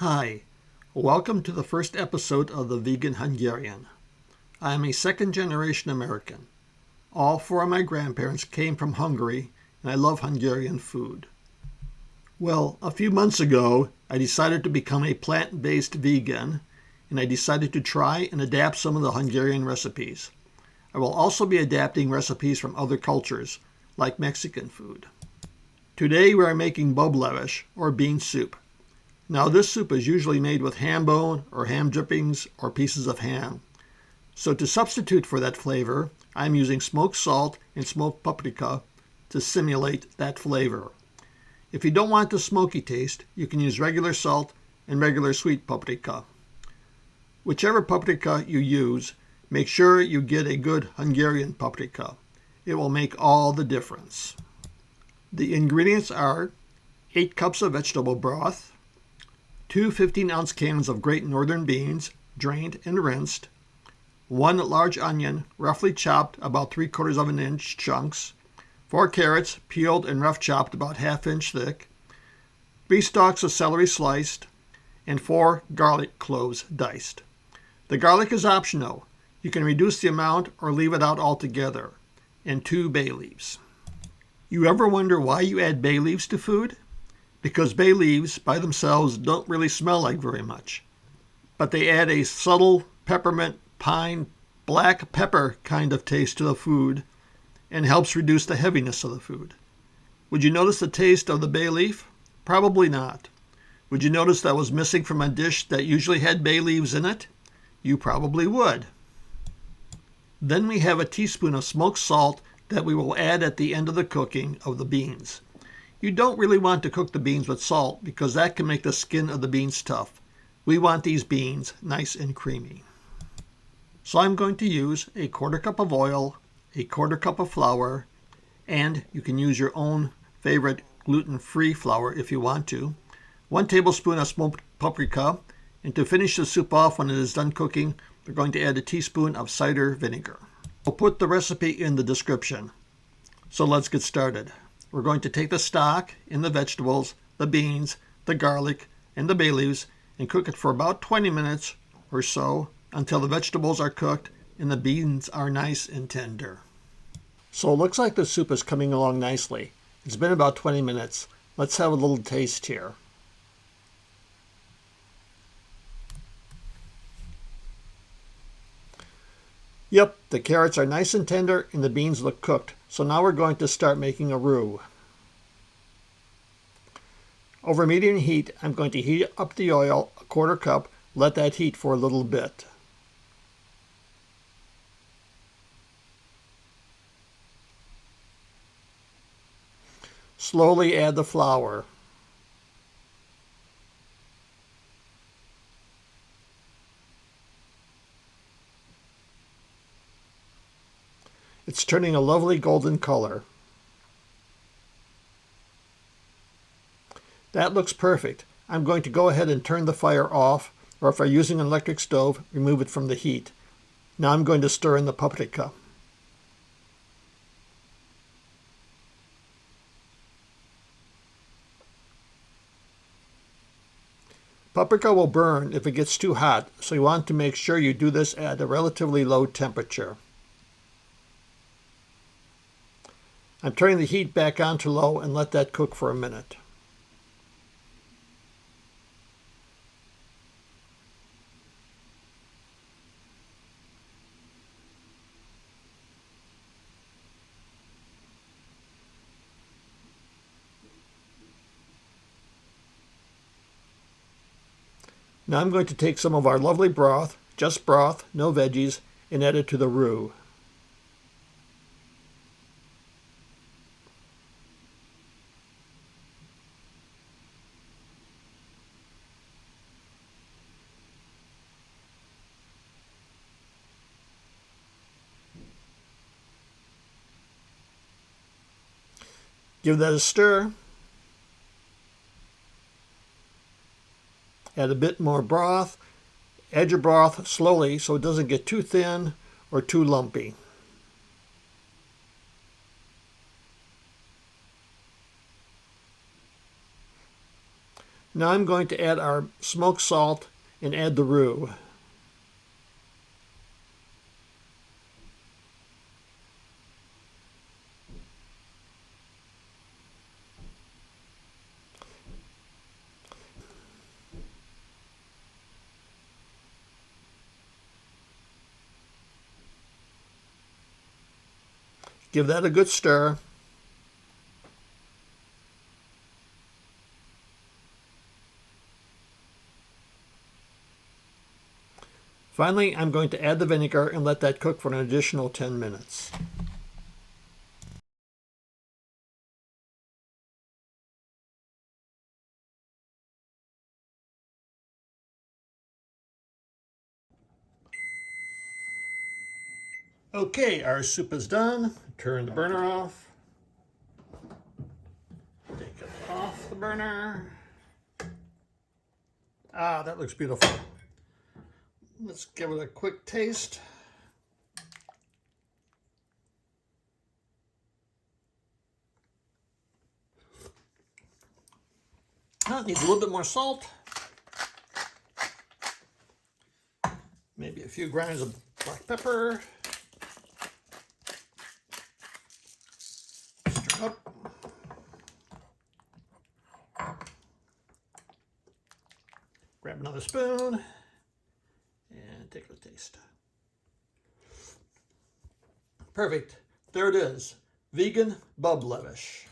Hi, welcome to the first episode of The Vegan Hungarian. I am a second-generation American. All four of my grandparents came from Hungary, and I love Hungarian food. Well, a few months ago, I decided to become a plant-based vegan, and I decided to try and adapt some of the Hungarian recipes. I will also be adapting recipes from other cultures, like Mexican food. Today we are making Bab Leves, or bean soup. Now this soup is usually made with hambone or ham drippings or pieces of ham. So to substitute for that flavor, I'm using smoked salt and smoked paprika to simulate that flavor. If you don't want the smoky taste, you can use regular salt and regular sweet paprika. Whichever paprika you use, make sure you get a good Hungarian paprika. It will make all the difference. The ingredients are 8 cups of vegetable broth, 2 15-ounce cans of great northern beans, drained and rinsed, 1 large onion, roughly chopped about 3/4 of an inch chunks, 4 carrots, peeled and rough chopped about 1/2 inch thick, 3 stalks of celery sliced, and 4 garlic cloves diced. The garlic is optional. You can reduce the amount or leave it out altogether, and 2 bay leaves. You ever wonder why you add bay leaves to food? Because bay leaves by themselves don't really smell like very much, but they add a subtle peppermint, pine, black pepper kind of taste to the food and helps reduce the heaviness of the food. Would you notice the taste of the bay leaf? Probably not. Would you notice that was missing from a dish that usually had bay leaves in it? You probably would. Then we have a teaspoon of smoked salt that we will add at the end of the cooking of the beans. You don't really want to cook the beans with salt because that can make the skin of the beans tough. We want these beans nice and creamy. So I'm going to use a 1/4 cup of oil, a 1/4 cup of flour, and you can use your own favorite gluten-free flour if you want to, 1 tablespoon of smoked paprika, and to finish the soup off when it is done cooking, we're going to add a teaspoon of cider vinegar. I'll put the recipe in the description. So let's get started. We're going to take the stock and the vegetables, the beans, the garlic, and the bay leaves and cook it for about 20 minutes or so until the vegetables are cooked and the beans are nice and tender. So it looks like the soup is coming along nicely. It's been about 20 minutes. Let's have a little taste here. Yep, the carrots are nice and tender and the beans look cooked. So now we're going to start making a roux. Over medium heat, I'm going to heat up the oil, a 1/4 cup, let that heat for a little bit. Slowly add the flour. It's turning a lovely golden color. That looks perfect. I'm going to go ahead and turn the fire off, or if I'm using an electric stove, remove it from the heat. Now I'm going to stir in the paprika. Paprika will burn if it gets too hot, so you want to make sure you do this at a relatively low temperature. I'm turning the heat back on to low and let that cook for a minute. Now I'm going to take some of our lovely broth, just broth, no veggies, and add it to the roux. Give that a stir. Add a bit more broth. Add your broth slowly so it doesn't get too thin or too lumpy. Now I'm going to add our smoked salt and add the roux. Give that a good stir. Finally, I'm going to add the vinegar and let that cook for an additional 10 minutes. Okay, our soup is done. Turn the burner off. Take it off the burner. Ah, that looks beautiful. Let's give it a quick taste. It needs a little bit more salt. Maybe a few grains of black pepper. Stir it up. Grab another spoon and take a taste. Perfect. There it is. Vegan Bab Leves.